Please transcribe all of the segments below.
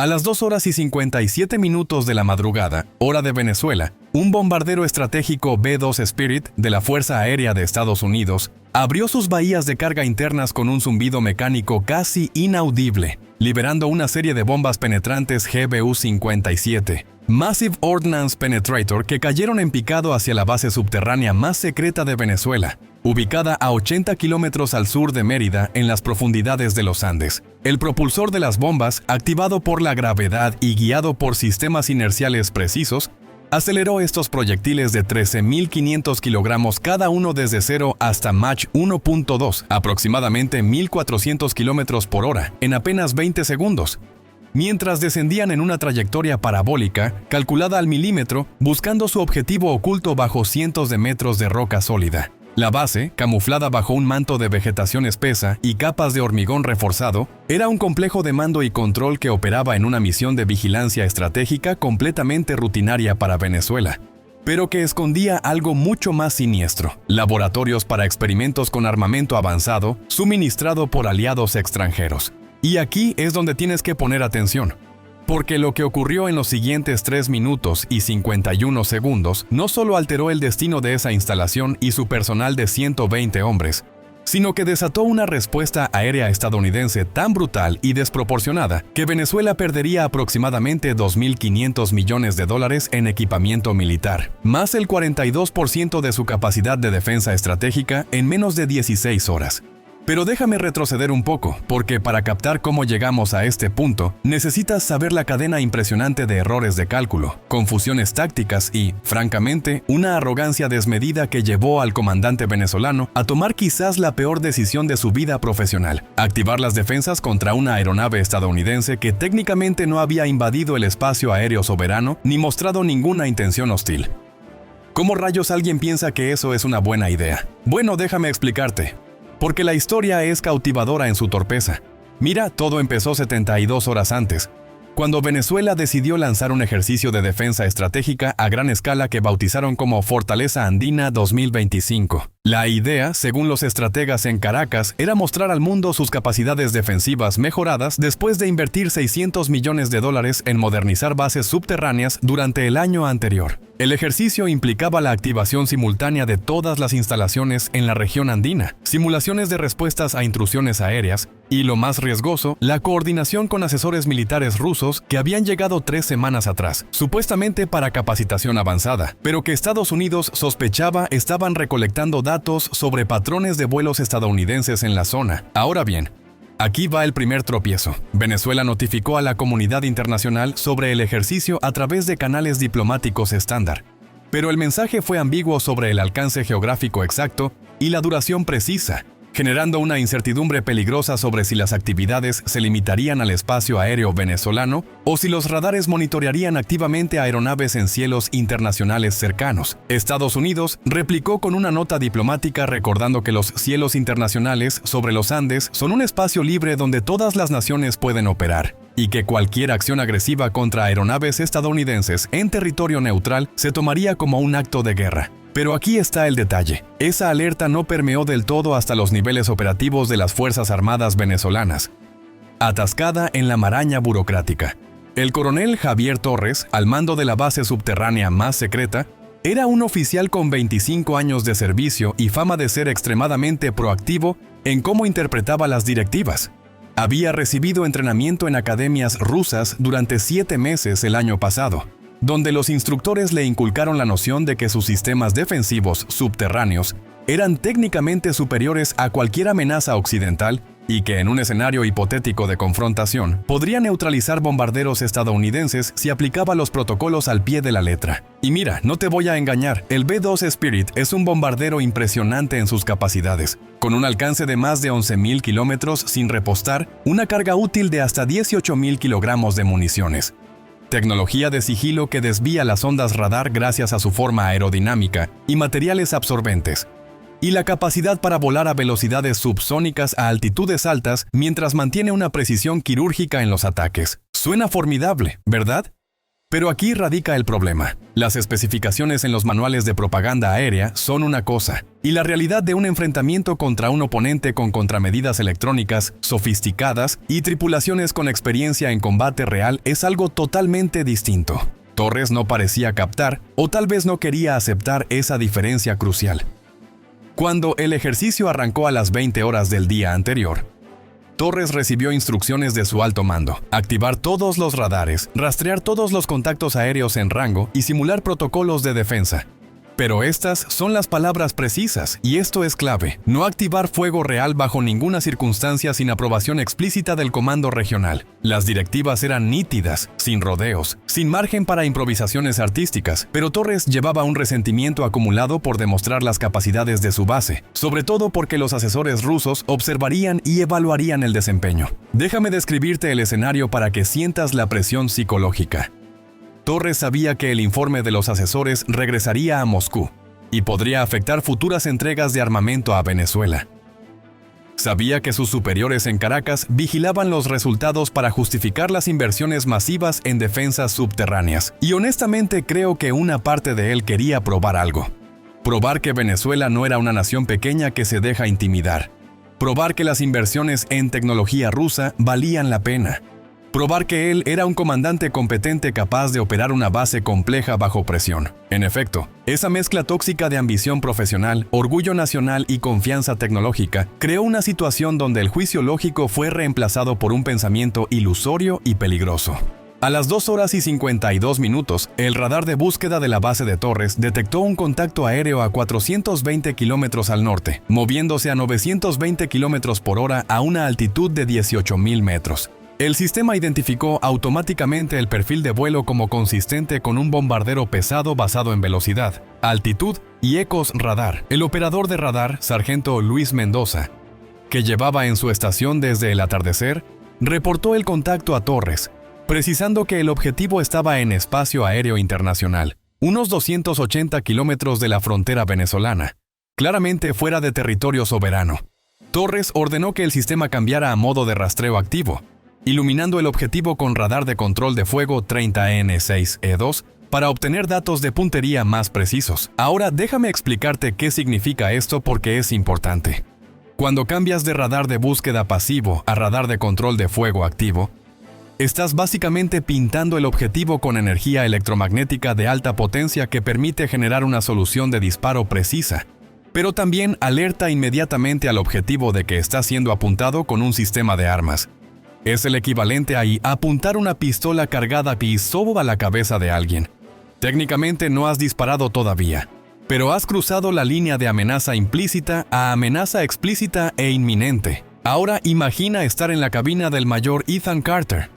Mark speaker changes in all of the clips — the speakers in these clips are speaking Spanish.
Speaker 1: A las 2 horas y 57 minutos de la madrugada, hora de Venezuela, un bombardero estratégico B-2 Spirit de la Fuerza Aérea de Estados Unidos abrió sus bahías de carga internas con un zumbido mecánico casi inaudible, liberando una serie de bombas penetrantes GBU-57, Massive Ordnance Penetrator, que cayeron en picado hacia la base subterránea más secreta de Venezuela, ubicada a 80 kilómetros al sur de Mérida, en las profundidades de los Andes. El propulsor de las bombas, activado por la gravedad y guiado por sistemas inerciales precisos, aceleró estos proyectiles de 13.500 kilogramos cada uno desde 0 hasta Mach 1.2, aproximadamente 1.400 kilómetros por hora, en apenas 20 segundos, mientras descendían en una trayectoria parabólica, calculada al milímetro, buscando su objetivo oculto bajo cientos de metros de roca sólida. La base, camuflada bajo un manto de vegetación espesa y capas de hormigón reforzado, era un complejo de mando y control que operaba en una misión de vigilancia estratégica completamente rutinaria para Venezuela, pero que escondía algo mucho más siniestro: laboratorios para experimentos con armamento avanzado suministrado por aliados extranjeros. Y aquí es donde tienes que poner atención, porque lo que ocurrió en los siguientes 3 minutos y 51 segundos no solo alteró el destino de esa instalación y su personal de 120 hombres, sino que desató una respuesta aérea estadounidense tan brutal y desproporcionada que Venezuela perdería aproximadamente $2.500 millones en equipamiento militar, más el 42% de su capacidad de defensa estratégica en menos de 16 horas. Pero déjame retroceder un poco, porque para captar cómo llegamos a este punto, necesitas saber la cadena impresionante de errores de cálculo, confusiones tácticas y, francamente, una arrogancia desmedida que llevó al comandante venezolano a tomar quizás la peor decisión de su vida profesional: activar las defensas contra una aeronave estadounidense que técnicamente no había invadido el espacio aéreo soberano ni mostrado ninguna intención hostil. ¿Cómo rayos alguien piensa que eso es una buena idea? Bueno, déjame explicarte. Porque la historia es cautivadora en su torpeza. Mira, todo empezó 72 horas antes, cuando Venezuela decidió lanzar un ejercicio de defensa estratégica a gran escala que bautizaron como Fortaleza Andina 2025. La idea, según los estrategas en Caracas, era mostrar al mundo sus capacidades defensivas mejoradas después de invertir $600 millones en modernizar bases subterráneas durante el año anterior. El ejercicio implicaba la activación simultánea de todas las instalaciones en la región andina, simulaciones de respuestas a intrusiones aéreas y, lo más riesgoso, la coordinación con asesores militares rusos que habían llegado 3 semanas atrás, supuestamente para capacitación avanzada, pero que Estados Unidos sospechaba estaban recolectando datos sobre patrones de vuelos estadounidenses en la zona. Ahora bien, aquí va el primer tropiezo. Venezuela notificó a la comunidad internacional sobre el ejercicio a través de canales diplomáticos estándar, pero el mensaje fue ambiguo sobre el alcance geográfico exacto y la duración precisa, generando una incertidumbre peligrosa sobre si las actividades se limitarían al espacio aéreo venezolano o si los radares monitorearían activamente aeronaves en cielos internacionales cercanos. Estados Unidos replicó con una nota diplomática recordando que los cielos internacionales sobre los Andes son un espacio libre donde todas las naciones pueden operar, y que cualquier acción agresiva contra aeronaves estadounidenses en territorio neutral se tomaría como un acto de guerra. Pero aquí está el detalle. Esa alerta no permeó del todo hasta los niveles operativos de las Fuerzas Armadas venezolanas, atascada en la maraña burocrática. El coronel Javier Torres, al mando de la base subterránea más secreta, era un oficial con 25 años de servicio y fama de ser extremadamente proactivo en cómo interpretaba las directivas. Había recibido entrenamiento en academias rusas durante 7 meses el año pasado, donde los instructores le inculcaron la noción de que sus sistemas defensivos subterráneos eran técnicamente superiores a cualquier amenaza occidental y que en un escenario hipotético de confrontación podría neutralizar bombarderos estadounidenses si aplicaba los protocolos al pie de la letra. Y mira, no te voy a engañar, el B-2 Spirit es un bombardero impresionante en sus capacidades, con un alcance de más de 11.000 kilómetros sin repostar, una carga útil de hasta 18.000 kilogramos de municiones, tecnología de sigilo que desvía las ondas radar gracias a su forma aerodinámica y materiales absorbentes, y la capacidad para volar a velocidades subsónicas a altitudes altas mientras mantiene una precisión quirúrgica en los ataques. Suena formidable, ¿verdad? Pero aquí radica el problema. Las especificaciones en los manuales de propaganda aérea son una cosa, y la realidad de un enfrentamiento contra un oponente con contramedidas electrónicas sofisticadas y tripulaciones con experiencia en combate real es algo totalmente distinto. Torres no parecía captar, o tal vez no quería aceptar esa diferencia crucial. Cuando el ejercicio arrancó a las 20 horas del día anterior, Torres recibió instrucciones de su alto mando: activar todos los radares, rastrear todos los contactos aéreos en rango y simular protocolos de defensa. Pero estas son las palabras precisas, y esto es clave: no activar fuego real bajo ninguna circunstancia sin aprobación explícita del comando regional. Las directivas eran nítidas, sin rodeos, sin margen para improvisaciones artísticas, pero Torres llevaba un resentimiento acumulado por demostrar las capacidades de su base, sobre todo porque los asesores rusos observarían y evaluarían el desempeño. Déjame describirte el escenario para que sientas la presión psicológica. Torres sabía que el informe de los asesores regresaría a Moscú y podría afectar futuras entregas de armamento a Venezuela. Sabía que sus superiores en Caracas vigilaban los resultados para justificar las inversiones masivas en defensas subterráneas, y honestamente creo que una parte de él quería probar algo. Probar que Venezuela no era una nación pequeña que se deja intimidar. Probar que las inversiones en tecnología rusa valían la pena. Probar que él era un comandante competente capaz de operar una base compleja bajo presión. En efecto, esa mezcla tóxica de ambición profesional, orgullo nacional y confianza tecnológica creó una situación donde el juicio lógico fue reemplazado por un pensamiento ilusorio y peligroso. A las 2 horas y 52 minutos, el radar de búsqueda de la base de Torres detectó un contacto aéreo a 420 kilómetros al norte, moviéndose a 920 kilómetros por hora a una altitud de 18.000 metros. El sistema identificó automáticamente el perfil de vuelo como consistente con un bombardero pesado basado en velocidad, altitud y ecos radar. El operador de radar, sargento Luis Mendoza, que llevaba en su estación desde el atardecer, reportó el contacto a Torres, precisando que el objetivo estaba en espacio aéreo internacional, unos 280 kilómetros de la frontera venezolana, claramente fuera de territorio soberano. Torres ordenó que el sistema cambiara a modo de rastreo activo, iluminando el objetivo con radar de control de fuego 30N6E2 para obtener datos de puntería más precisos. Ahora déjame explicarte qué significa esto porque es importante. Cuando cambias de radar de búsqueda pasivo a radar de control de fuego activo, estás básicamente pintando el objetivo con energía electromagnética de alta potencia que permite generar una solución de disparo precisa, pero también alerta inmediatamente al objetivo de que está siendo apuntado con un sistema de armas. Es el equivalente a apuntar una pistola cargada a la cabeza de alguien. Técnicamente no has disparado todavía, pero has cruzado la línea de amenaza implícita a amenaza explícita e inminente. Ahora imagina estar en la cabina del mayor Ethan Carter,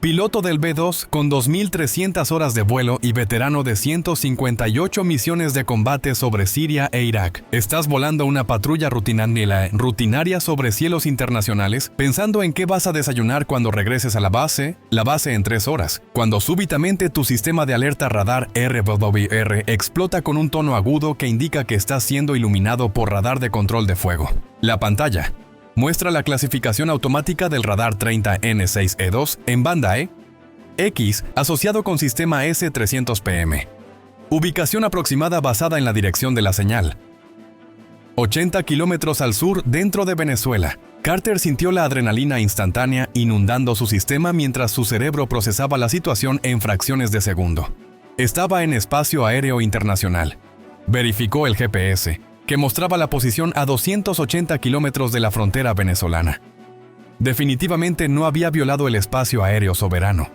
Speaker 1: piloto del B-2 con 2.300 horas de vuelo y veterano de 158 misiones de combate sobre Siria e Irak. Estás volando una patrulla rutinaria sobre cielos internacionales, pensando en qué vas a desayunar cuando regreses a la base en 3 horas, cuando súbitamente tu sistema de alerta radar RWR explota con un tono agudo que indica que estás siendo iluminado por radar de control de fuego. La pantalla muestra la clasificación automática del radar 30N6E2 en banda X asociado con sistema S300PM. Ubicación aproximada basada en la dirección de la señal. 80 kilómetros al sur dentro de Venezuela. Carter sintió la adrenalina instantánea inundando su sistema mientras su cerebro procesaba la situación en fracciones de segundo. Estaba en espacio aéreo internacional. Verificó el GPS, que mostraba la posición a 280 kilómetros de la frontera venezolana. Definitivamente no había violado el espacio aéreo soberano.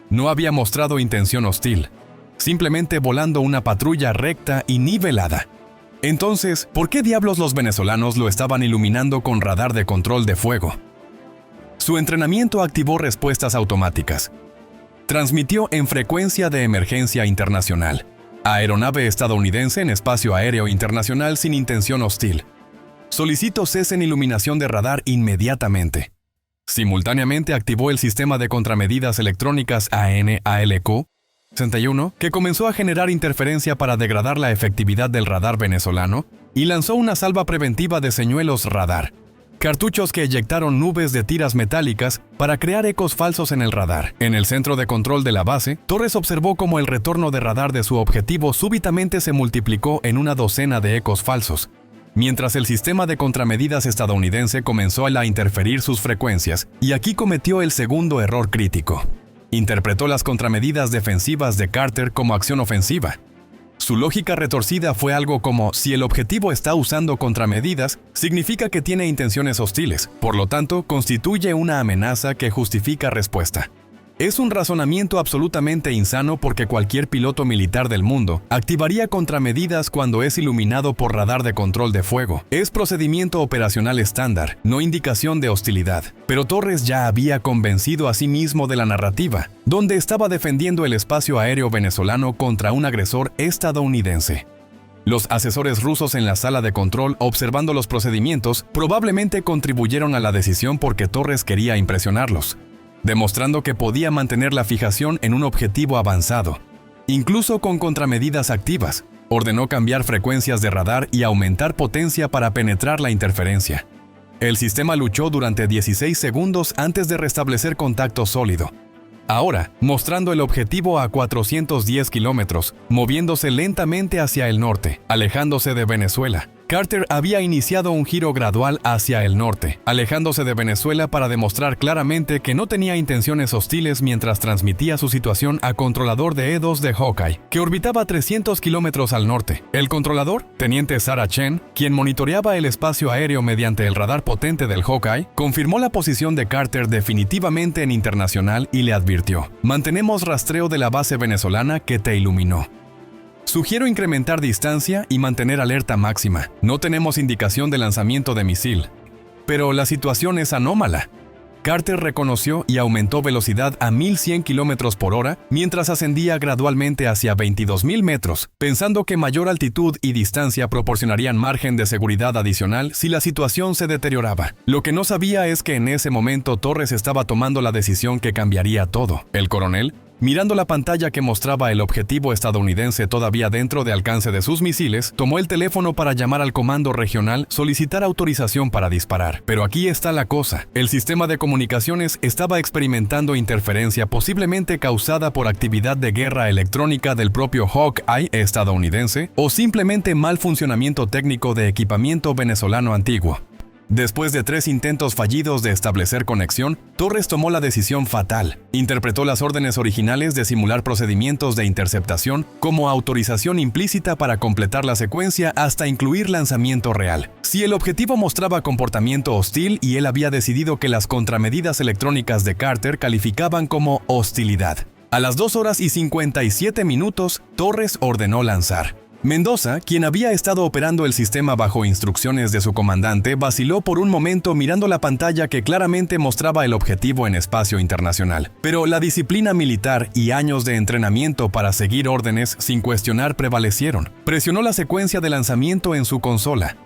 Speaker 1: No había mostrado intención hostil, simplemente volando una patrulla recta y nivelada. Entonces, ¿por qué diablos los venezolanos lo estaban iluminando con radar de control de fuego? Su entrenamiento activó respuestas automáticas. Transmitió en frecuencia de emergencia internacional. Aeronave estadounidense en espacio aéreo internacional sin intención hostil. Solicito cese en iluminación de radar inmediatamente. Simultáneamente activó el sistema de contramedidas electrónicas AN-ALQ 61, que comenzó a generar interferencia para degradar la efectividad del radar venezolano y lanzó una salva preventiva de señuelos radar. cartuchos que eyectaron nubes de tiras metálicas para crear ecos falsos en el radar. En el centro de control de la base, Torres observó cómo el retorno de radar de su objetivo súbitamente se multiplicó en una docena de ecos falsos, mientras el sistema de contramedidas estadounidense comenzó a interferir sus frecuencias, y aquí cometió el segundo error crítico. Interpretó las contramedidas defensivas de Carter como acción ofensiva. Su lógica retorcida fue algo como: si el objetivo está usando contramedidas, significa que tiene intenciones hostiles, por lo tanto, constituye una amenaza que justifica respuesta. Es un razonamiento absolutamente insano porque cualquier piloto militar del mundo activaría contramedidas cuando es iluminado por radar de control de fuego. Es procedimiento operacional estándar, no indicación de hostilidad. Pero Torres ya había convencido a sí mismo de la narrativa, donde estaba defendiendo el espacio aéreo venezolano contra un agresor estadounidense. Los asesores rusos en la sala de control observando los procedimientos probablemente contribuyeron a la decisión porque Torres quería impresionarlos, demostrando que podía mantener la fijación en un objetivo avanzado, incluso con contramedidas activas. Ordenó cambiar frecuencias de radar y aumentar potencia para penetrar la interferencia. El sistema luchó durante 16 segundos antes de restablecer contacto sólido. Ahora, mostrando el objetivo a 410 kilómetros, moviéndose lentamente hacia el norte, alejándose de Venezuela. Carter había iniciado un giro gradual hacia el norte, alejándose de Venezuela para demostrar claramente que no tenía intenciones hostiles mientras transmitía su situación a controlador de E-2 de Hawkeye, que orbitaba 300 kilómetros al norte. El controlador, teniente Sarah Chen, quien monitoreaba el espacio aéreo mediante el radar potente del Hawkeye, confirmó la posición de Carter definitivamente en internacional y le advirtió: mantenemos rastreo de la base venezolana que te iluminó. Sugiero incrementar distancia y mantener alerta máxima. No tenemos indicación de lanzamiento de misil. Pero la situación es anómala. Carter reconoció y aumentó velocidad a 1100 km por hora mientras ascendía gradualmente hacia 22.000 metros, pensando que mayor altitud y distancia proporcionarían margen de seguridad adicional si la situación se deterioraba. Lo que no sabía es que en ese momento Torres estaba tomando la decisión que cambiaría todo. El coronel, mirando la pantalla que mostraba el objetivo estadounidense todavía dentro de alcance de sus misiles, tomó el teléfono para llamar al comando regional, solicitar autorización para disparar. Pero aquí está la cosa: el sistema de comunicaciones estaba experimentando interferencia posiblemente causada por actividad de guerra electrónica del propio Hawkeye estadounidense o simplemente mal funcionamiento técnico de equipamiento venezolano antiguo. Después de 3 intentos fallidos de establecer conexión, Torres tomó la decisión fatal. Interpretó las órdenes originales de simular procedimientos de interceptación como autorización implícita para completar la secuencia hasta incluir lanzamiento real. Si el objetivo mostraba comportamiento hostil y él había decidido que las contramedidas electrónicas de Carter calificaban como hostilidad. A las 2 horas y 57 minutos, Torres ordenó lanzar. Mendoza, quien había estado operando el sistema bajo instrucciones de su comandante, vaciló por un momento mirando la pantalla que claramente mostraba el objetivo en espacio internacional. Pero la disciplina militar y años de entrenamiento para seguir órdenes sin cuestionar prevalecieron. Presionó la secuencia de lanzamiento en su consola.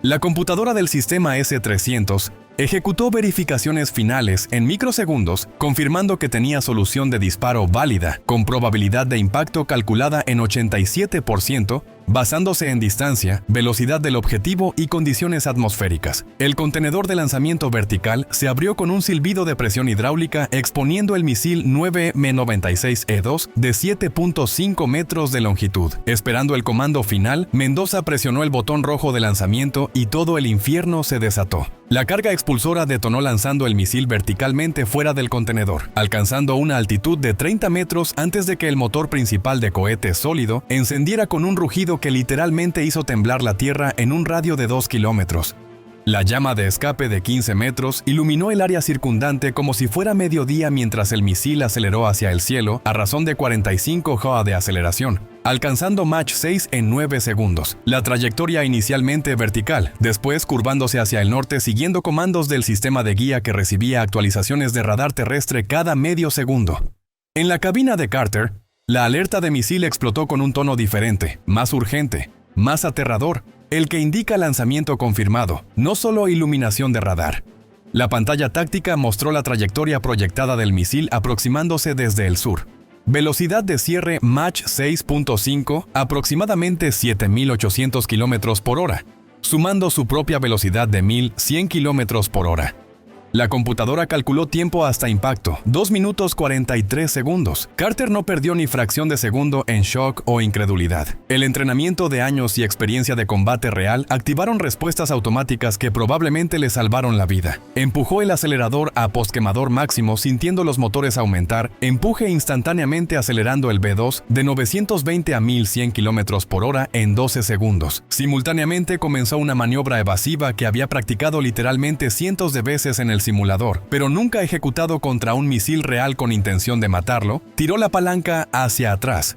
Speaker 1: La computadora del sistema S-300 ejecutó verificaciones finales en microsegundos, confirmando que tenía solución de disparo válida, con probabilidad de impacto calculada en 87%, basándose en distancia, velocidad del objetivo y condiciones atmosféricas. El contenedor de lanzamiento vertical se abrió con un silbido de presión hidráulica exponiendo el misil 9M96E2 de 7.5 metros de longitud. Esperando el comando final, Mendoza presionó el botón rojo de lanzamiento y todo el infierno se desató. La carga expulsora detonó lanzando el misil verticalmente fuera del contenedor, alcanzando una altitud de 30 metros antes de que el motor principal de cohete sólido encendiera con un rugido que literalmente hizo temblar la Tierra en un radio de 2 kilómetros. La llama de escape de 15 metros iluminó el área circundante como si fuera mediodía mientras el misil aceleró hacia el cielo a razón de 45 G de aceleración, alcanzando Mach 6 en 9 segundos. La trayectoria inicialmente vertical, después curvándose hacia el norte siguiendo comandos del sistema de guía que recibía actualizaciones de radar terrestre cada medio segundo. En la cabina de Carter, la alerta de misil explotó con un tono diferente, más urgente, más aterrador, el que indica lanzamiento confirmado, no solo iluminación de radar. La pantalla táctica mostró la trayectoria proyectada del misil aproximándose desde el sur. Velocidad de cierre Mach 6.5, aproximadamente 7.800 km por hora. sumando su propia velocidad de 1100 km por hora. La computadora calculó tiempo hasta impacto, 2 minutos 43 segundos. Carter no perdió ni fracción de segundo en shock o incredulidad. El entrenamiento de años y experiencia de combate real activaron respuestas automáticas que probablemente le salvaron la vida. Empujó el acelerador a postquemador máximo sintiendo los motores aumentar, empuje instantáneamente acelerando el B2 de 920 a 1100 km por hora en 12 segundos. Simultáneamente comenzó una maniobra evasiva que había practicado literalmente cientos de veces en el simulador, pero nunca ejecutado contra un misil real con intención de matarlo. Tiró la palanca hacia atrás,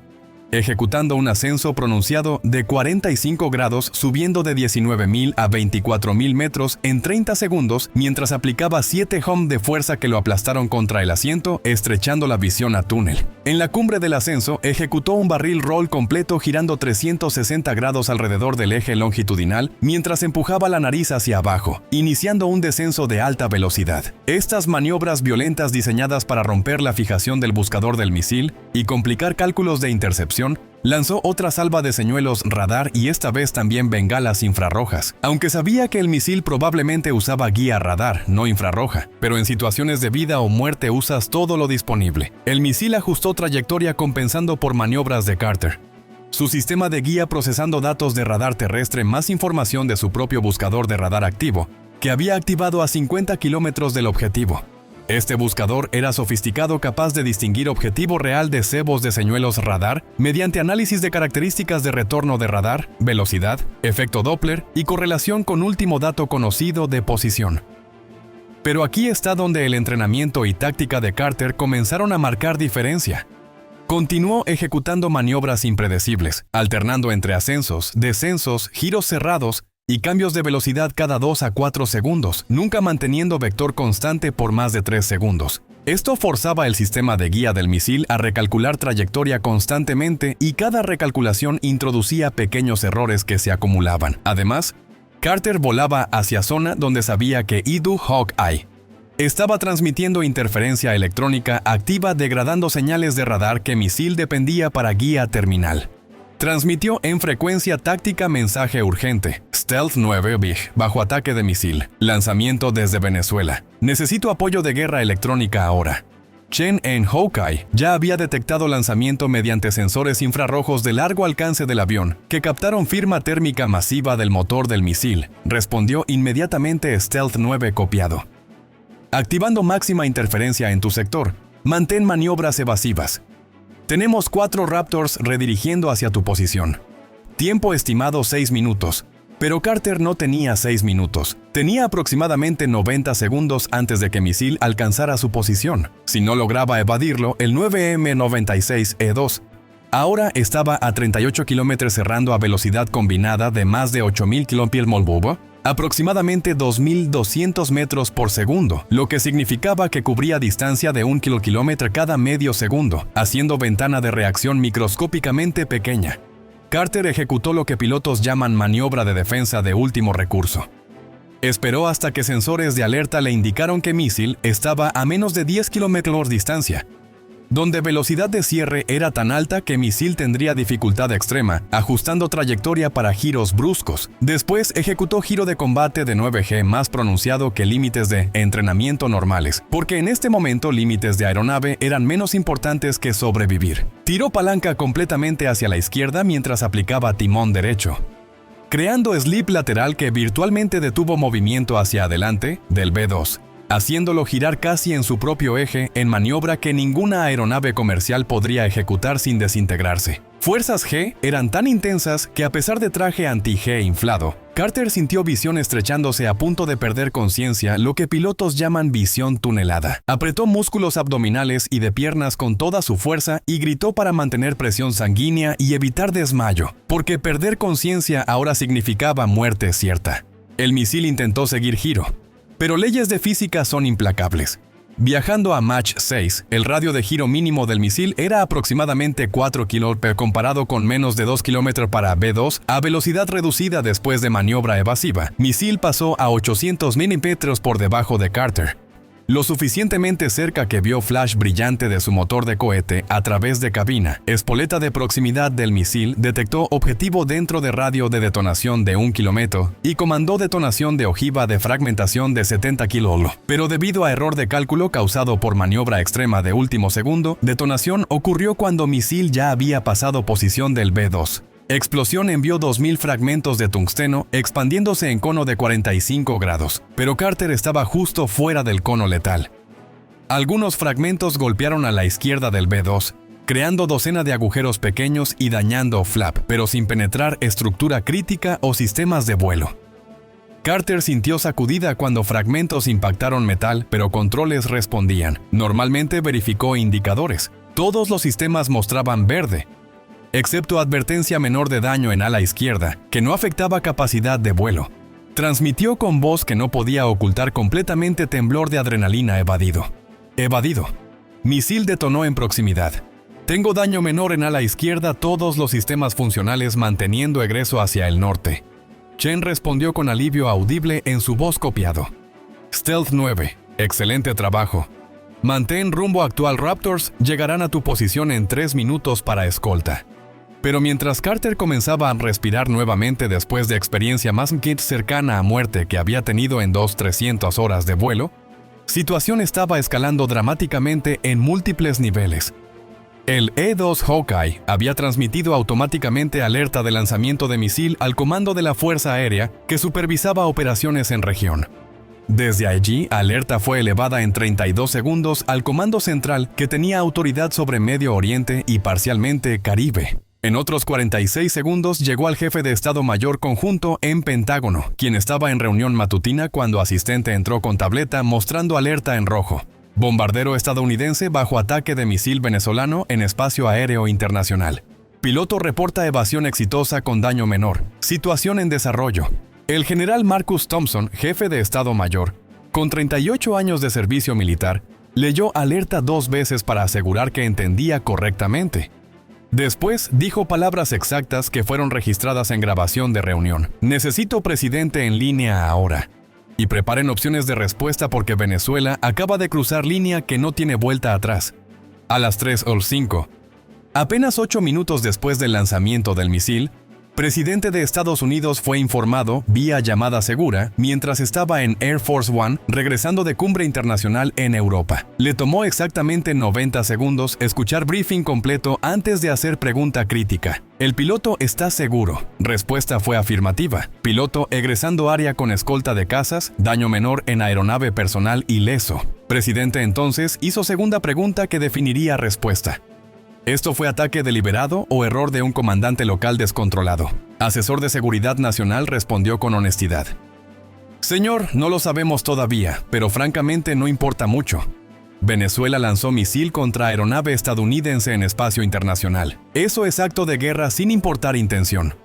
Speaker 1: ejecutando un ascenso pronunciado de 45 grados subiendo de 19.000 a 24.000 metros en 30 segundos mientras aplicaba 7 ohm de fuerza que lo aplastaron contra el asiento, estrechando la visión a túnel. En la cumbre del ascenso, ejecutó un barril roll completo girando 360 grados alrededor del eje longitudinal mientras empujaba la nariz hacia abajo, iniciando un descenso de alta velocidad. Estas maniobras violentas diseñadas para romper la fijación del buscador del misil y complicar cálculos de intercepción lanzó otra salva de señuelos radar y esta vez también bengalas infrarrojas, aunque sabía que el misil probablemente usaba guía radar, no infrarroja, pero en situaciones de vida o muerte usas todo lo disponible. El misil ajustó trayectoria compensando por maniobras de Carter. Su sistema de guía procesando datos de radar terrestre más información de su propio buscador de radar activo, que había activado a 50 kilómetros del objetivo. Este buscador era sofisticado, capaz de distinguir objetivo real de cebos de señuelos radar mediante análisis de características de retorno de radar, velocidad, efecto Doppler y correlación con último dato conocido de posición. Pero aquí está donde el entrenamiento y táctica de Carter comenzaron a marcar diferencia. Continuó ejecutando maniobras impredecibles, alternando entre ascensos, descensos, giros cerrados y cambios de velocidad cada 2 a 4 segundos, nunca manteniendo vector constante por más de 3 segundos. Esto forzaba el sistema de guía del misil a recalcular trayectoria constantemente y cada recalculación introducía pequeños errores que se acumulaban. Además, Carter volaba hacia zona donde sabía que Edu Hawkeye estaba transmitiendo interferencia electrónica activa degradando señales de radar que misil dependía para guía terminal. Transmitió en frecuencia táctica mensaje urgente, Stealth 9 Big, bajo ataque de misil, lanzamiento desde Venezuela. Necesito apoyo de guerra electrónica ahora. Chen en Hawkeye ya había detectado lanzamiento mediante sensores infrarrojos de largo alcance del avión, que captaron firma térmica masiva del motor del misil. Respondió inmediatamente Stealth 9 copiado. Activando máxima interferencia en tu sector, mantén maniobras evasivas. Tenemos 4 Raptors redirigiendo hacia tu posición. Tiempo estimado 6 minutos. Pero Carter no tenía 6 minutos. Tenía aproximadamente 90 segundos antes de que misil alcanzara su posición. Si no lograba evadirlo, el 9M96E2 ahora estaba a 38 km cerrando a velocidad combinada de más de 8.000 km/h, aproximadamente 2.200 metros por segundo, lo que significaba que cubría distancia de 1 km cada medio segundo, haciendo ventana de reacción microscópicamente pequeña. Carter ejecutó lo que pilotos llaman maniobra de defensa de último recurso. Esperó hasta que sensores de alerta le indicaron que misil estaba a menos de 10 km de distancia, donde velocidad de cierre era tan alta que misil tendría dificultad extrema, ajustando trayectoria para giros bruscos. Después ejecutó giro de combate de 9G más pronunciado que límites de entrenamiento normales, porque en este momento límites de aeronave eran menos importantes que sobrevivir. Tiró palanca completamente hacia la izquierda mientras aplicaba timón derecho, creando slip lateral que virtualmente detuvo movimiento hacia adelante del B2. Haciéndolo girar casi en su propio eje en maniobra que ninguna aeronave comercial podría ejecutar sin desintegrarse. Fuerzas G eran tan intensas que a pesar de traje anti-G inflado, Carter sintió visión estrechándose a punto de perder conciencia, lo que pilotos llaman visión tunelada. Apretó músculos abdominales y de piernas con toda su fuerza y gritó para mantener presión sanguínea y evitar desmayo, porque perder conciencia ahora significaba muerte cierta. El misil intentó seguir giro, pero leyes de física son implacables. Viajando a Mach 6, el radio de giro mínimo del misil era aproximadamente 4 km comparado con menos de 2 km para B2 a velocidad reducida después de maniobra evasiva. Misil pasó a 800 mm por debajo de Carter. lo suficientemente cerca que vio flash brillante de su motor de cohete a través de cabina. Espoleta de proximidad del misil detectó objetivo dentro de radio de detonación de 1 kilómetro y comandó detonación de ojiva de fragmentación de 70 kilo. Pero debido a error de cálculo causado por maniobra extrema de último segundo, detonación ocurrió cuando misil ya había pasado posición del B-2. Explosión envió 2000 fragmentos de tungsteno expandiéndose en cono de 45 grados, pero Carter estaba justo fuera del cono letal. Algunos fragmentos golpearon a la izquierda del B-2, creando docena de agujeros pequeños y dañando flap, pero sin penetrar estructura crítica o sistemas de vuelo. Carter sintió sacudida cuando fragmentos impactaron metal, pero controles respondían. Normalmente verificó indicadores. Todos los sistemas mostraban verde, excepto advertencia menor de daño en ala izquierda, que no afectaba capacidad de vuelo. Transmitió con voz que no podía ocultar completamente temblor de adrenalina evadido. Evadido. Misil detonó en proximidad. Tengo daño menor en ala izquierda, todos los sistemas funcionales manteniendo egreso hacia el norte. Chen respondió con alivio audible en su voz copiado. Stealth 9. Excelente trabajo. Mantén rumbo actual Raptors, llegarán a tu posición en 3 minutos para escolta. Pero mientras Carter comenzaba a respirar nuevamente después de experiencia más cercana a muerte que había tenido en 300 horas de vuelo, situación estaba escalando dramáticamente en múltiples niveles. El E-2 Hawkeye había transmitido automáticamente alerta de lanzamiento de misil al comando de la Fuerza Aérea que supervisaba operaciones en región. Desde allí, alerta fue elevada en 32 segundos al comando central que tenía autoridad sobre Medio Oriente y parcialmente Caribe. En otros 46 segundos llegó al jefe de Estado Mayor Conjunto en Pentágono, quien estaba en reunión matutina cuando asistente entró con tableta mostrando alerta en rojo. Bombardero estadounidense bajo ataque de misil venezolano en espacio aéreo internacional. Piloto reporta evasión exitosa con daño menor. Situación en desarrollo. El general Marcus Thompson, jefe de Estado Mayor, con 38 años de servicio militar, leyó alerta 2 veces para asegurar que entendía correctamente. Después dijo palabras exactas que fueron registradas en grabación de reunión. Necesito presidente en línea ahora. Y preparen opciones de respuesta porque Venezuela acaba de cruzar línea que no tiene vuelta atrás. A las 3:05. Apenas 8 minutos después del lanzamiento del misil, presidente de Estados Unidos fue informado vía llamada segura mientras estaba en Air Force One regresando de cumbre internacional en Europa. Le tomó exactamente 90 segundos escuchar briefing completo antes de hacer pregunta crítica. El piloto está seguro. Respuesta fue afirmativa. Piloto egresando área con escolta de cazas, daño menor en aeronave personal ileso. Presidente entonces hizo segunda pregunta que definiría respuesta. ¿Esto fue ataque deliberado o error de un comandante local descontrolado? Asesor de Seguridad Nacional respondió con honestidad. Señor, no lo sabemos todavía, pero francamente no importa mucho. Venezuela lanzó misil contra aeronave estadounidense en espacio internacional. Eso es acto de guerra sin importar intención.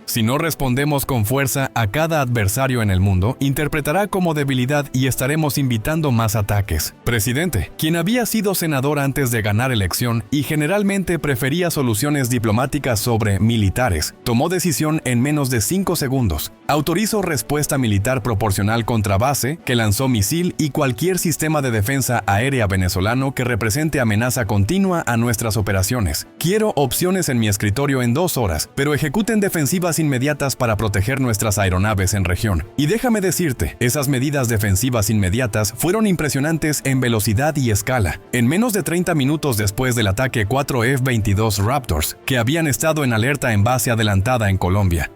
Speaker 1: Si no respondemos con fuerza a cada adversario en el mundo, interpretará como debilidad y estaremos invitando más ataques. Presidente, quien había sido senador antes de ganar elección y generalmente prefería soluciones diplomáticas sobre militares, tomó decisión en menos de 5 segundos. Autorizó respuesta militar proporcional contra base, que lanzó misil y cualquier sistema de defensa aérea venezolano que represente amenaza continua a nuestras operaciones. Quiero opciones en mi escritorio en 2 horas, pero ejecuten defensivas inmediatas para proteger nuestras aeronaves en región. Y déjame decirte, esas medidas defensivas inmediatas fueron impresionantes en velocidad y escala. En menos de 30 minutos después del ataque 4 F-22 Raptors, que habían estado en alerta en base adelantada en Colombia,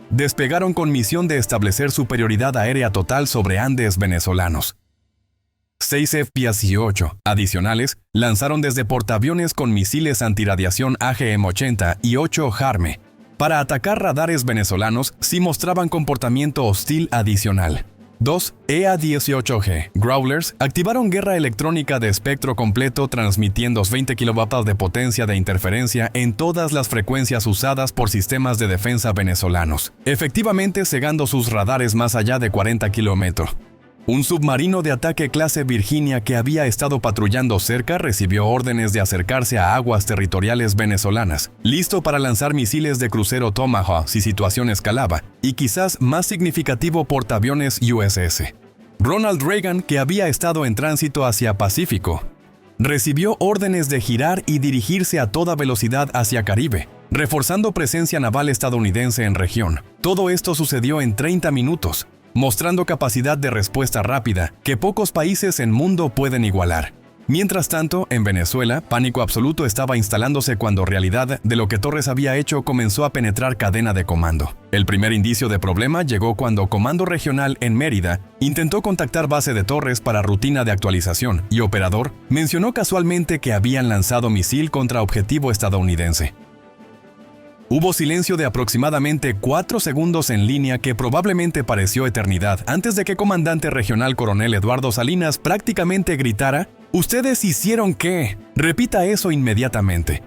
Speaker 1: despegaron con misión de establecer superioridad aérea total sobre Andes venezolanos. 6 F-18 adicionales lanzaron desde portaaviones con misiles antirradiación AGM-80 y 8 HARME, para atacar radares venezolanos si mostraban comportamiento hostil adicional. 2 EA-18G Growlers activaron guerra electrónica de espectro completo transmitiendo 20 kW de potencia de interferencia en todas las frecuencias usadas por sistemas de defensa venezolanos, efectivamente cegando sus radares más allá de 40 km. Un submarino de ataque clase Virginia que había estado patrullando cerca recibió órdenes de acercarse a aguas territoriales venezolanas, listo para lanzar misiles de crucero Tomahawk si situación escalaba, y quizás más significativo portaaviones USS Ronald Reagan, que había estado en tránsito hacia Pacífico, recibió órdenes de girar y dirigirse a toda velocidad hacia Caribe, reforzando presencia naval estadounidense en región. Todo esto sucedió en 30 minutos, mostrando capacidad de respuesta rápida que pocos países en mundo pueden igualar. Mientras tanto, en Venezuela, pánico absoluto estaba instalándose cuando realidad de lo que Torres había hecho comenzó a penetrar cadena de comando. El primer indicio de problema llegó cuando Comando Regional en Mérida intentó contactar base de Torres para rutina de actualización y operador mencionó casualmente que habían lanzado misil contra objetivo estadounidense. Hubo silencio de aproximadamente 4 segundos en línea que probablemente pareció eternidad antes de que Comandante Regional Coronel Eduardo Salinas prácticamente gritara: ¿Ustedes hicieron qué? Repita eso inmediatamente.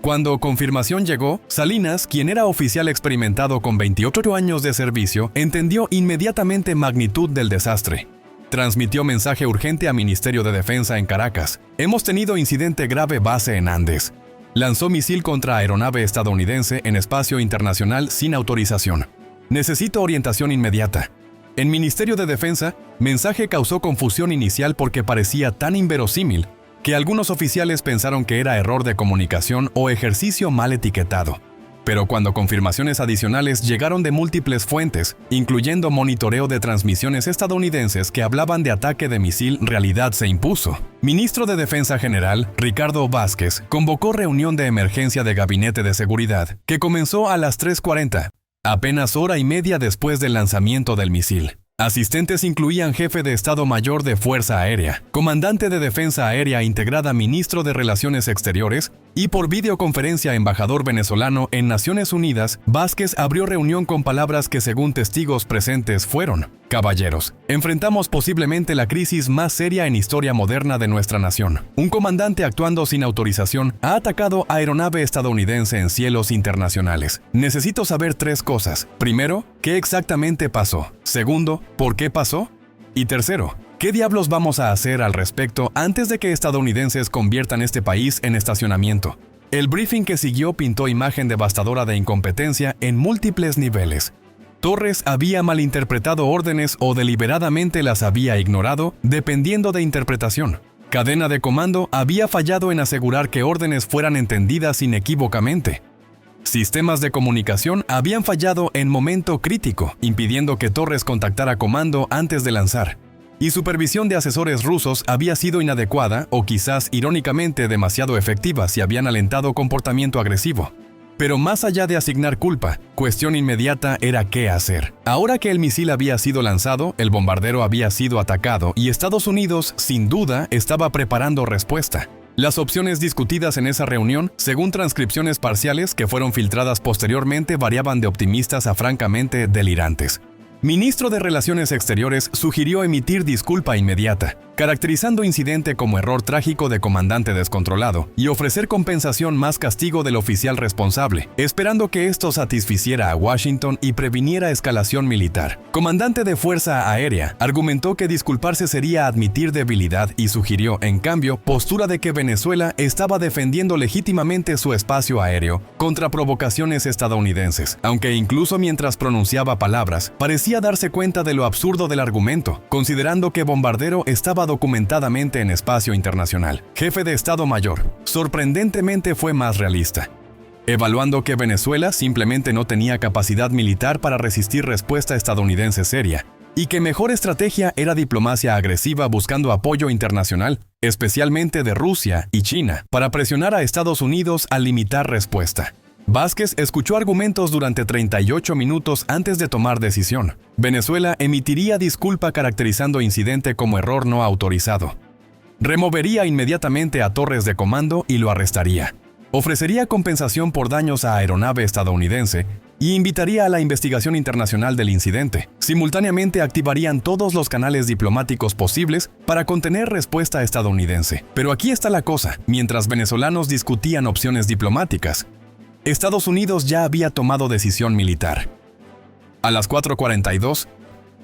Speaker 1: Cuando confirmación llegó, Salinas, quien era oficial experimentado con 28 años de servicio, entendió inmediatamente magnitud del desastre. Transmitió mensaje urgente a Ministerio de Defensa en Caracas. Hemos tenido incidente grave base en Andes. Lanzó misil contra aeronave estadounidense en espacio internacional sin autorización. Necesito orientación inmediata. En Ministerio de Defensa, mensaje causó confusión inicial porque parecía tan inverosímil que algunos oficiales pensaron que era error de comunicación o ejercicio mal etiquetado. Pero cuando confirmaciones adicionales llegaron de múltiples fuentes, incluyendo monitoreo de transmisiones estadounidenses que hablaban de ataque de misil, realidad se impuso. Ministro de Defensa General, Ricardo Vázquez, convocó reunión de emergencia de Gabinete de Seguridad, que comenzó a las 3:40, apenas hora y media después del lanzamiento del misil. Asistentes incluían jefe de Estado Mayor de Fuerza Aérea, comandante de Defensa Aérea Integrada, ministro de Relaciones Exteriores, y por videoconferencia embajador venezolano en Naciones Unidas. Vázquez abrió reunión con palabras que según testigos presentes fueron: caballeros, enfrentamos posiblemente la crisis más seria en historia moderna de nuestra nación. Un comandante actuando sin autorización ha atacado aeronave estadounidense en cielos internacionales. Necesito saber 3 cosas. Primero, ¿qué exactamente pasó? Segundo, ¿por qué pasó? Y tercero, ¿qué diablos vamos a hacer al respecto antes de que estadounidenses conviertan este país en estacionamiento? El briefing que siguió pintó imagen devastadora de incompetencia en múltiples niveles. Torres había malinterpretado órdenes o deliberadamente las había ignorado, dependiendo de interpretación. Cadena de comando había fallado en asegurar que órdenes fueran entendidas inequívocamente. Sistemas de comunicación habían fallado en momento crítico, impidiendo que Torres contactara comando antes de lanzar. Y supervisión de asesores rusos había sido inadecuada o quizás irónicamente demasiado efectiva si habían alentado comportamiento agresivo. Pero más allá de asignar culpa, cuestión inmediata era qué hacer. Ahora que el misil había sido lanzado, el bombardero había sido atacado y Estados Unidos, sin duda, estaba preparando respuesta. Las opciones discutidas en esa reunión, según transcripciones parciales que fueron filtradas posteriormente, variaban de optimistas a francamente delirantes. Ministro de Relaciones Exteriores sugirió emitir disculpa inmediata, caracterizando incidente como error trágico de comandante descontrolado y ofrecer compensación más castigo del oficial responsable, esperando que esto satisficiera a Washington y previniera escalación militar. Comandante de Fuerza Aérea argumentó que disculparse sería admitir debilidad y sugirió, en cambio, postura de que Venezuela estaba defendiendo legítimamente su espacio aéreo contra provocaciones estadounidenses, aunque incluso mientras pronunciaba palabras, parecía darse cuenta de lo absurdo del argumento, considerando que bombardero estaba documentadamente en espacio internacional. Jefe de Estado Mayor, sorprendentemente fue más realista, evaluando que Venezuela simplemente no tenía capacidad militar para resistir respuesta estadounidense seria, y que mejor estrategia era diplomacia agresiva buscando apoyo internacional, especialmente de Rusia y China, para presionar a Estados Unidos a limitar respuesta. Vázquez escuchó argumentos durante 38 minutos antes de tomar decisión. Venezuela emitiría disculpa caracterizando incidente como error no autorizado. Removería inmediatamente a Torres de comando y lo arrestaría. Ofrecería compensación por daños a aeronave estadounidense y invitaría a la investigación internacional del incidente. Simultáneamente activarían todos los canales diplomáticos posibles para contener respuesta estadounidense. Pero aquí está la cosa. Mientras venezolanos discutían opciones diplomáticas, Estados Unidos ya había tomado decisión militar. A las 4:42,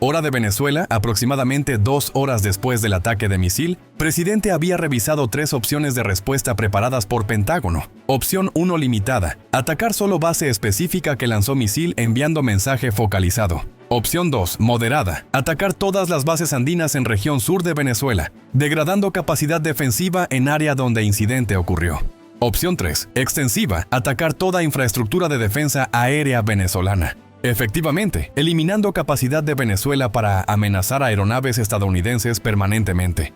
Speaker 1: Hora de Venezuela, aproximadamente 2 horas después del ataque de misil, presidente había revisado 3 opciones de respuesta preparadas por Pentágono. Opción 1 limitada, atacar solo base específica que lanzó misil enviando mensaje focalizado. Opción 2, moderada, atacar todas las bases andinas en región sur de Venezuela, degradando capacidad defensiva en área donde incidente ocurrió. Opción 3, extensiva, atacar toda infraestructura de defensa aérea venezolana. Efectivamente, eliminando capacidad de Venezuela para amenazar a aeronaves estadounidenses permanentemente.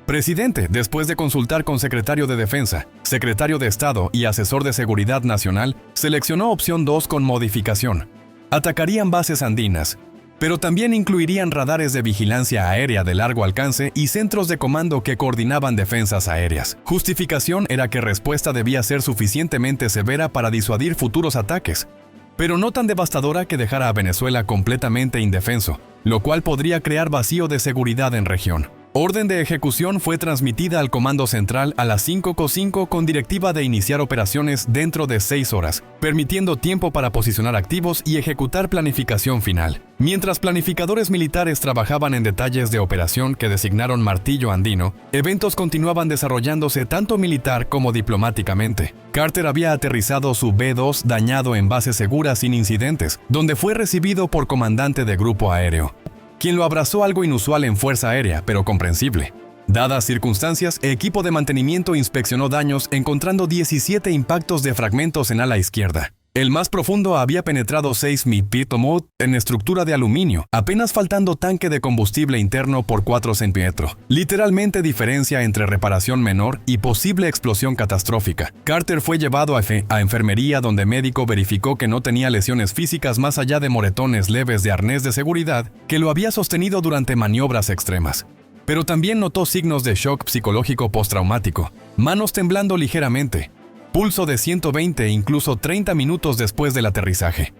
Speaker 1: Presidente, después de consultar con secretario de Defensa, secretario de Estado y asesor de Seguridad Nacional, seleccionó opción 2 con modificación. Atacarían bases andinas, pero también incluirían radares de vigilancia aérea de largo alcance y centros de comando que coordinaban defensas aéreas. Justificación era que respuesta debía ser suficientemente severa para disuadir futuros ataques, pero no tan devastadora que dejara a Venezuela completamente indefenso, lo cual podría crear vacío de seguridad en región. Orden de ejecución fue transmitida al Comando Central a las 5:05 con directiva de iniciar operaciones dentro de 6 horas, permitiendo tiempo para posicionar activos y ejecutar planificación final. Mientras planificadores militares trabajaban en detalles de operación que designaron Martillo Andino, eventos continuaban desarrollándose tanto militar como diplomáticamente. Carter había aterrizado su B-2 dañado en base segura sin incidentes, donde fue recibido por comandante de grupo aéreo, quien lo abrazó, algo inusual en Fuerza Aérea, pero comprensible. Dadas circunstancias, equipo de mantenimiento inspeccionó daños encontrando 17 impactos de fragmentos en ala izquierda. El más profundo había penetrado 6 milímetros en estructura de aluminio, apenas faltando tanque de combustible interno por 4 centímetros. Literalmente diferencia entre reparación menor y posible explosión catastrófica. Carter fue llevado a enfermería, donde médico verificó que no tenía lesiones físicas más allá de moretones leves de arnés de seguridad que lo había sostenido durante maniobras extremas. Pero también notó signos de shock psicológico postraumático, manos temblando ligeramente, pulso de 120 incluso 30 minutos después del aterrizaje.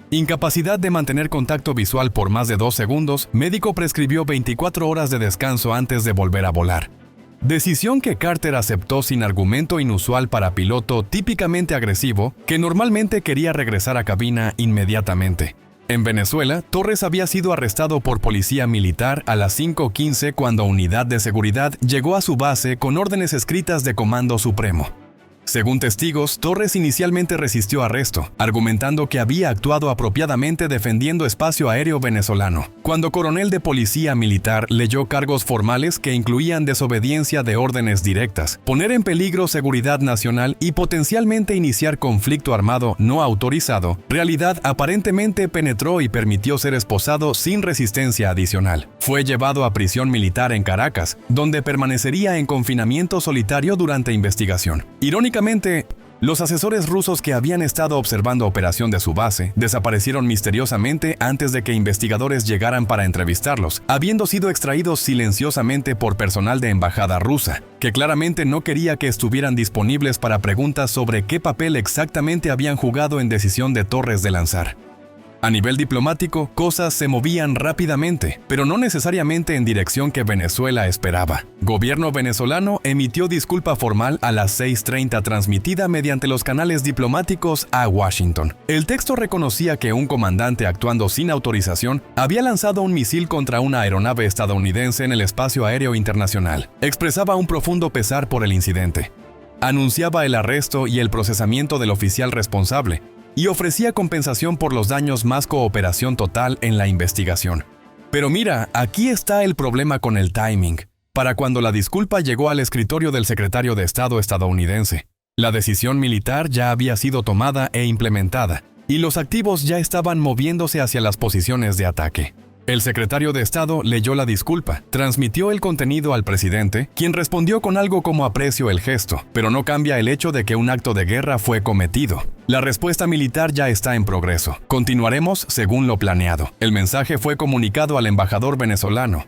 Speaker 1: Incapacidad de mantener contacto visual por más de 2 segundos, médico prescribió 24 horas de descanso antes de volver a volar. Decisión que Carter aceptó sin argumento inusual para piloto típicamente agresivo que normalmente quería regresar a cabina inmediatamente. En Venezuela, Torres había sido arrestado por policía militar a las 5:15 cuando unidad de seguridad llegó a su base con órdenes escritas de Comando Supremo. Según testigos, Torres inicialmente resistió arresto, argumentando que había actuado apropiadamente defendiendo espacio aéreo venezolano. Cuando coronel de policía militar leyó cargos formales que incluían desobediencia de órdenes directas, poner en peligro seguridad nacional y potencialmente iniciar conflicto armado no autorizado, realidad aparentemente penetró y permitió ser esposado sin resistencia adicional. Fue llevado a prisión militar en Caracas, donde permanecería en confinamiento solitario durante investigación. Irónicamente, los asesores rusos que habían estado observando operación de su base desaparecieron misteriosamente antes de que investigadores llegaran para entrevistarlos, habiendo sido extraídos silenciosamente por personal de embajada rusa, que claramente no quería que estuvieran disponibles para preguntas sobre qué papel exactamente habían jugado en decisión de Torres de lanzar. A nivel diplomático, cosas se movían rápidamente, pero no necesariamente en dirección que Venezuela esperaba. Gobierno venezolano emitió disculpa formal a las 6:30 transmitida mediante los canales diplomáticos a Washington. El texto reconocía que un comandante actuando sin autorización había lanzado un misil contra una aeronave estadounidense en el espacio aéreo internacional. Expresaba un profundo pesar por el incidente. Anunciaba el arresto y el procesamiento del oficial responsable, y ofrecía compensación por los daños más cooperación total en la investigación. Pero mira, aquí está el problema con el timing. Para cuando la disculpa llegó al escritorio del secretario de Estado estadounidense, la decisión militar ya había sido tomada e implementada, y los activos ya estaban moviéndose hacia las posiciones de ataque. El secretario de Estado leyó la disculpa, transmitió el contenido al presidente, quien respondió con algo como aprecio el gesto, pero no cambia el hecho de que un acto de guerra fue cometido. La respuesta militar ya está en progreso. Continuaremos según lo planeado. El mensaje fue comunicado al embajador venezolano,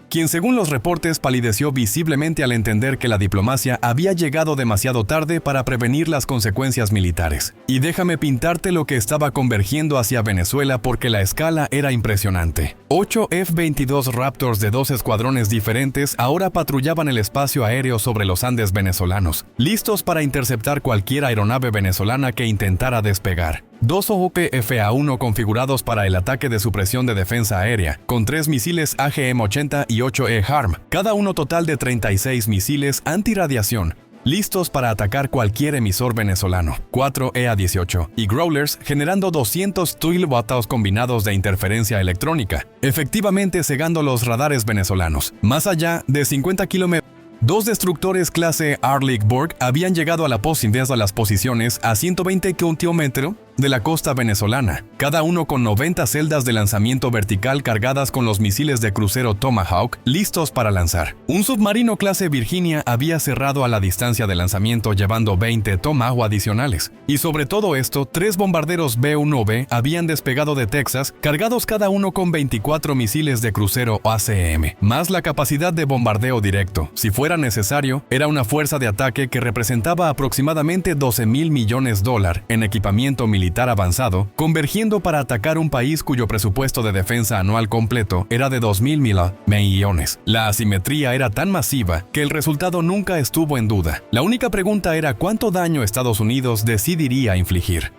Speaker 1: quien según los reportes palideció visiblemente al entender que la diplomacia había llegado demasiado tarde para prevenir las consecuencias militares. Y déjame pintarte lo que estaba convergiendo hacia Venezuela porque la escala era impresionante. 8 F-22 Raptors de 2 escuadrones diferentes ahora patrullaban el espacio aéreo sobre los Andes venezolanos, listos para interceptar cualquier aeronave venezolana que intentara despegar. 2 OPF-A1 configurados para el ataque de supresión de defensa aérea, con 3 misiles AGM-80 y 8 E-HARM, cada uno total de 36 misiles antirradiación, listos para atacar cualquier emisor venezolano, 4 EA-18, y Growlers generando 200 kilovatios combinados de interferencia electrónica, efectivamente cegando los radares venezolanos. Más allá de 50 kilómetros, 2 destructores clase Arleigh-Burke habían llegado a las posiciones a 120 kilómetros de la costa venezolana, cada uno con 90 celdas de lanzamiento vertical cargadas con los misiles de crucero Tomahawk listos para lanzar. Un submarino clase Virginia había cerrado a la distancia de lanzamiento llevando 20 Tomahawk adicionales. Y sobre todo esto, 3 bombarderos B-1B habían despegado de Texas, cargados cada uno con 24 misiles de crucero ACM, más la capacidad de bombardeo directo. Si fuera necesario, era una fuerza de ataque que representaba aproximadamente $12,000 millones en equipamiento militar avanzado, convergiendo para atacar un país cuyo presupuesto de defensa anual completo era de $2,000 millones. La asimetría era tan masiva que el resultado nunca estuvo en duda. La única pregunta era cuánto daño Estados Unidos decidiría infligir.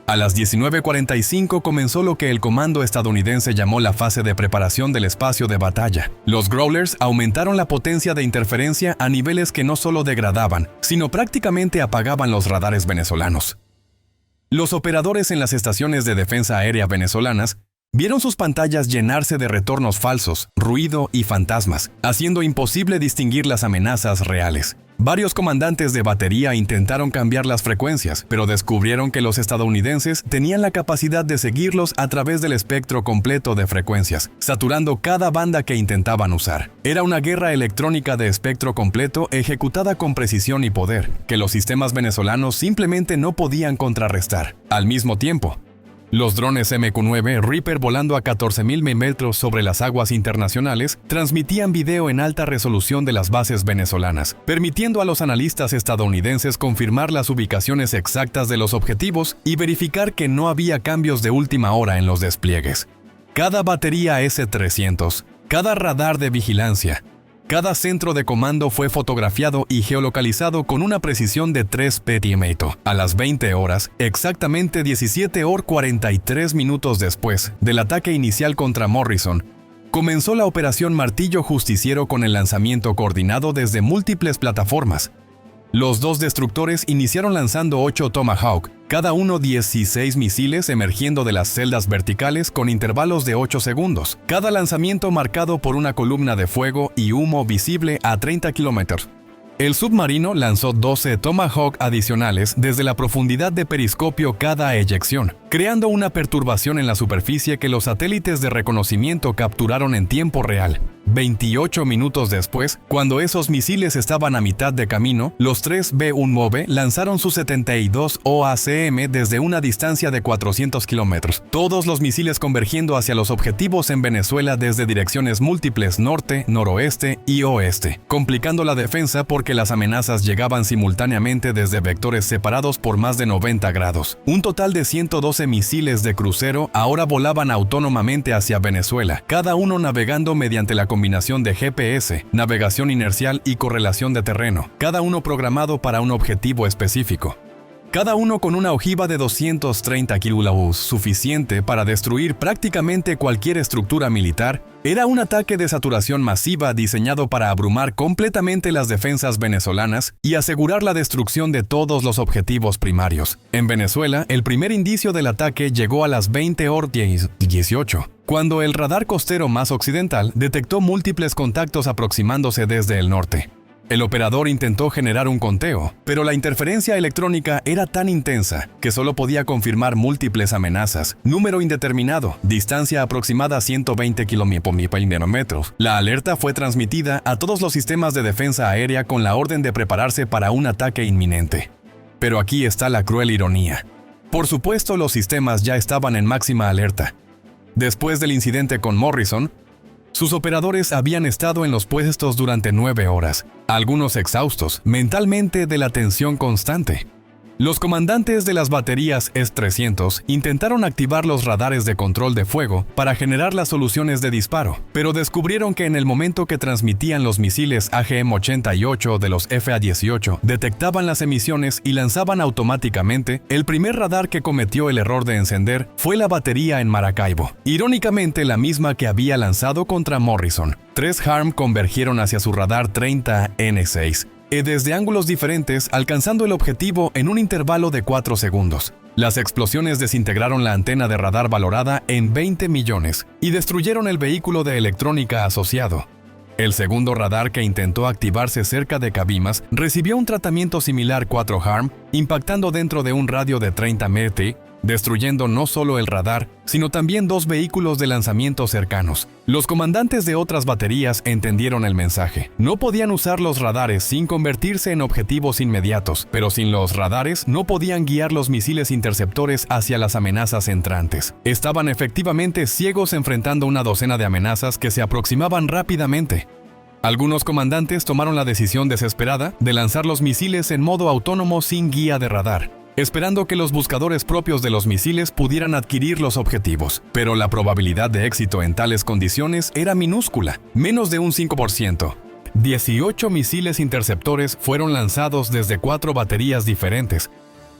Speaker 1: A las 19:45 comenzó lo que el comando estadounidense llamó la fase de preparación del espacio de batalla. Los Growlers aumentaron la potencia de interferencia a niveles que no solo degradaban, sino prácticamente apagaban los radares venezolanos. Los operadores en las estaciones de defensa aérea venezolanas vieron sus pantallas llenarse de retornos falsos, ruido y fantasmas, haciendo imposible distinguir las amenazas reales. Varios comandantes de batería intentaron cambiar las frecuencias, pero descubrieron que los estadounidenses tenían la capacidad de seguirlos a través del espectro completo de frecuencias, saturando cada banda que intentaban usar. Era una guerra electrónica de espectro completo ejecutada con precisión y poder, que los sistemas venezolanos simplemente no podían contrarrestar. Al mismo tiempo, los drones MQ-9 Reaper volando a 14,000 metros sobre las aguas internacionales transmitían video en alta resolución de las bases venezolanas, permitiendo a los analistas estadounidenses confirmar las ubicaciones exactas de los objetivos y verificar que no había cambios de última hora en los despliegues. Cada batería S-300, cada radar de vigilancia, cada centro de comando fue fotografiado y geolocalizado con una precisión de 3 perímetro. A las 20 horas, exactamente 17:43 minutos después del ataque inicial contra Morrison, comenzó la operación Martillo Justiciero con el lanzamiento coordinado desde múltiples plataformas. Los 2 destructores iniciaron lanzando 8 Tomahawk, cada uno 16 misiles emergiendo de las celdas verticales con intervalos de 8 segundos, cada lanzamiento marcado por una columna de fuego y humo visible a 30 kilómetros. El submarino lanzó 12 Tomahawk adicionales desde la profundidad de periscopio cada eyección, creando una perturbación en la superficie que los satélites de reconocimiento capturaron en tiempo real. 28 minutos después, cuando esos misiles estaban a mitad de camino, los 3 B-1B lanzaron sus 72 OACM desde una distancia de 400 kilómetros, todos los misiles convergiendo hacia los objetivos en Venezuela desde direcciones múltiples norte, noroeste y oeste, complicando la defensa porque las amenazas llegaban simultáneamente desde vectores separados por más de 90 grados. Un total de 112 misiles de crucero ahora volaban autónomamente hacia Venezuela, cada uno navegando mediante la combinación de GPS, navegación inercial y correlación de terreno, cada uno programado para un objetivo específico. Cada uno con una ojiva de 230 kilojoules, suficiente para destruir prácticamente cualquier estructura militar. Era un ataque de saturación masiva diseñado para abrumar completamente las defensas venezolanas y asegurar la destrucción de todos los objetivos primarios. En Venezuela, el primer indicio del ataque llegó a las 20:18, cuando el radar costero más occidental detectó múltiples contactos aproximándose desde el norte. El operador intentó generar un conteo, pero la interferencia electrónica era tan intensa que solo podía confirmar múltiples amenazas, número indeterminado, distancia aproximada a 120 kilómetros. La alerta fue transmitida a todos los sistemas de defensa aérea con la orden de prepararse para un ataque inminente. Pero aquí está la cruel ironía. Por supuesto, los sistemas ya estaban en máxima alerta. Después del incidente con Morrison, sus operadores habían estado en los puestos durante 9 horas, algunos exhaustos mentalmente de la tensión constante. Los comandantes de las baterías S-300 intentaron activar los radares de control de fuego para generar las soluciones de disparo, pero descubrieron que en el momento que transmitían los misiles AGM-88 de los FA-18 detectaban las emisiones y lanzaban automáticamente, el primer radar que cometió el error de encender fue la batería en Maracaibo, irónicamente la misma que había lanzado contra Morrison. 3 HARM convergieron hacia su radar 30N6, desde ángulos diferentes, alcanzando el objetivo en un intervalo de 4 segundos. Las explosiones desintegraron la antena de radar valorada en 20 millones y destruyeron el vehículo de electrónica asociado. El segundo radar, que intentó activarse cerca de Cabimas, recibió un tratamiento similar 4 HARM, impactando dentro de un radio de 30 metros, destruyendo no solo el radar, sino también 2 vehículos de lanzamiento cercanos. Los comandantes de otras baterías entendieron el mensaje. No podían usar los radares sin convertirse en objetivos inmediatos, pero sin los radares no podían guiar los misiles interceptores hacia las amenazas entrantes. Estaban efectivamente ciegos enfrentando una docena de amenazas que se aproximaban rápidamente. Algunos comandantes tomaron la decisión desesperada de lanzar los misiles en modo autónomo sin guía de radar, esperando que los buscadores propios de los misiles pudieran adquirir los objetivos. Pero la probabilidad de éxito en tales condiciones era minúscula, menos de un 5%. 18 misiles interceptores fueron lanzados desde 4 baterías diferentes,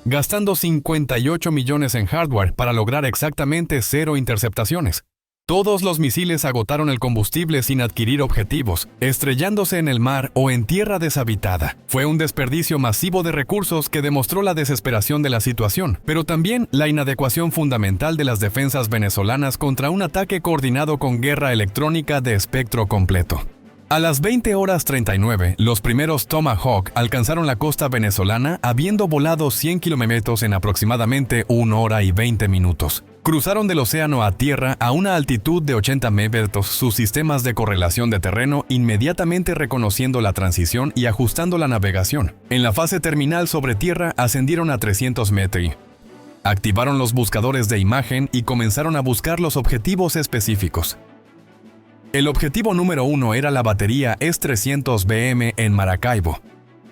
Speaker 1: gastando 58 millones en hardware para lograr exactamente 0 interceptaciones. Todos los misiles agotaron el combustible sin adquirir objetivos, estrellándose en el mar o en tierra deshabitada. Fue un desperdicio masivo de recursos que demostró la desesperación de la situación, pero también la inadecuación fundamental de las defensas venezolanas contra un ataque coordinado con guerra electrónica de espectro completo. A las 20:39, los primeros Tomahawk alcanzaron la costa venezolana habiendo volado 100 kilómetros en aproximadamente 1 hora y 20 minutos. Cruzaron del océano a tierra a una altitud de 80 metros sus sistemas de correlación de terreno, inmediatamente reconociendo la transición y ajustando la navegación. En la fase terminal sobre tierra ascendieron a 300 metros. Activaron los buscadores de imagen y comenzaron a buscar los objetivos específicos. El objetivo número 1 era la batería S-300BM en Maracaibo,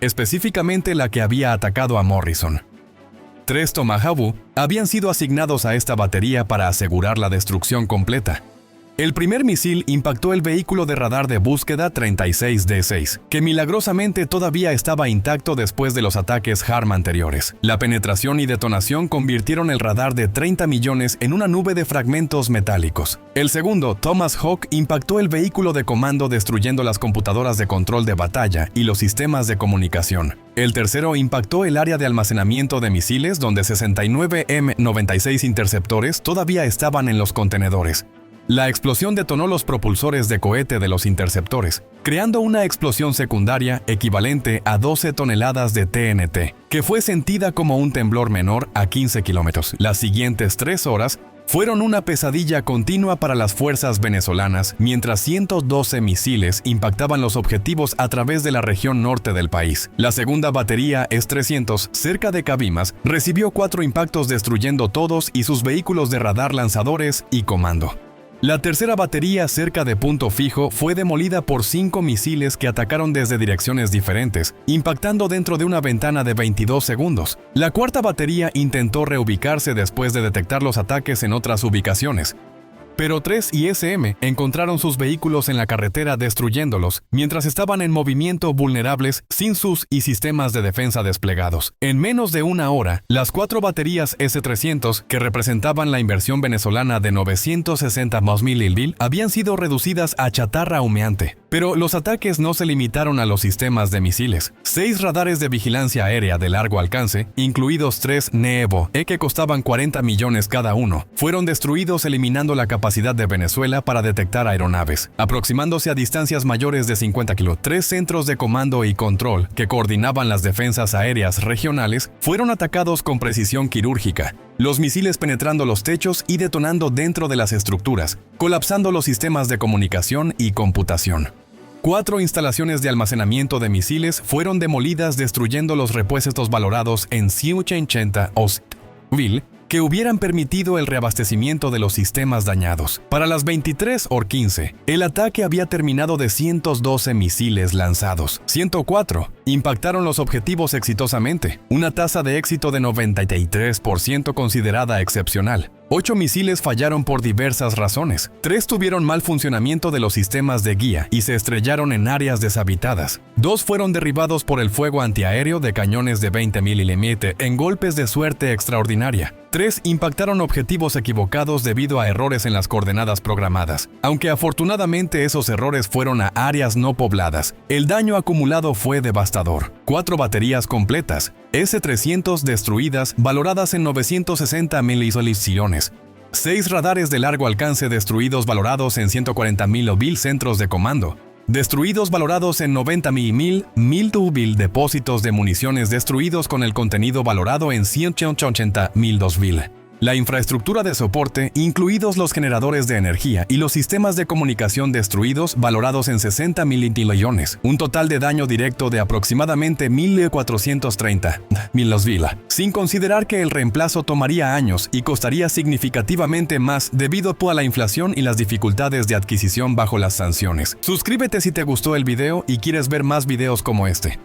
Speaker 1: específicamente la que había atacado a Morrison. 3 Tomahawk habían sido asignados a esta batería para asegurar la destrucción completa. El primer misil impactó el vehículo de radar de búsqueda 36D6, que milagrosamente todavía estaba intacto después de los ataques HARM anteriores. La penetración y detonación convirtieron el radar de 30 millones en una nube de fragmentos metálicos. El segundo, Tomahawk, impactó el vehículo de comando destruyendo las computadoras de control de batalla y los sistemas de comunicación. El tercero impactó el área de almacenamiento de misiles donde 69 M96 interceptores todavía estaban en los contenedores. La explosión detonó los propulsores de cohete de los interceptores, creando una explosión secundaria equivalente a 12 toneladas de TNT, que fue sentida como un temblor menor a 15 kilómetros. Las siguientes 3 horas fueron una pesadilla continua para las fuerzas venezolanas, mientras 112 misiles impactaban los objetivos a través de la región norte del país. La segunda batería S-300, cerca de Cabimas, recibió 4 impactos destruyendo todos y sus vehículos de radar, lanzadores y comando. La tercera batería, cerca de Punto Fijo, fue demolida por 5 misiles que atacaron desde direcciones diferentes, impactando dentro de una ventana de 22 segundos. La cuarta batería intentó reubicarse después de detectar los ataques en otras ubicaciones, pero 3 y SM encontraron sus vehículos en la carretera destruyéndolos, mientras estaban en movimiento vulnerables sin sus y sistemas de defensa desplegados. En menos de una hora, las 4 baterías S-300, que representaban la inversión venezolana de 960 mil, habían sido reducidas a chatarra humeante. Pero los ataques no se limitaron a los sistemas de misiles. 6 radares de vigilancia aérea de largo alcance, incluidos 3 Nevo, que costaban 40 millones cada uno, fueron destruidos, eliminando la capacidad de Venezuela para detectar aeronaves. Aproximándose a distancias mayores de 50 kilómetros, 3 centros de comando y control que coordinaban las defensas aéreas regionales fueron atacados con precisión quirúrgica, los misiles penetrando los techos y detonando dentro de las estructuras, colapsando los sistemas de comunicación y computación. 4 instalaciones de almacenamiento de misiles fueron demolidas, destruyendo los repuestos valorados en 180 Ostville, que hubieran permitido el reabastecimiento de los sistemas dañados. Para las 23:15, el ataque había terminado de 112 misiles lanzados. 104 impactaron los objetivos exitosamente, una tasa de éxito de 93% considerada excepcional. 8 misiles fallaron por diversas razones. 3 tuvieron mal funcionamiento de los sistemas de guía y se estrellaron en áreas deshabitadas. 2 fueron derribados por el fuego antiaéreo de cañones de 20 mm en golpes de suerte extraordinaria. 3 impactaron objetivos equivocados debido a errores en las coordenadas programadas. Aunque afortunadamente esos errores fueron a áreas no pobladas, el daño acumulado fue devastador. 4 baterías completas, S-300 destruidas, valoradas en 960 milillones. 6 radares de largo alcance destruidos, valorados en 140.000 centros de comando. Destruidos, valorados en 90.000 depósitos de municiones destruidos con el contenido valorado en 180.000. La infraestructura de soporte, incluidos los generadores de energía y los sistemas de comunicación destruidos, valorados en 60 millones. Un total de daño directo de aproximadamente 1.430.000, sin considerar que el reemplazo tomaría años y costaría significativamente más debido a la inflación y las dificultades de adquisición bajo las sanciones. Suscríbete si te gustó el video y quieres ver más videos como este.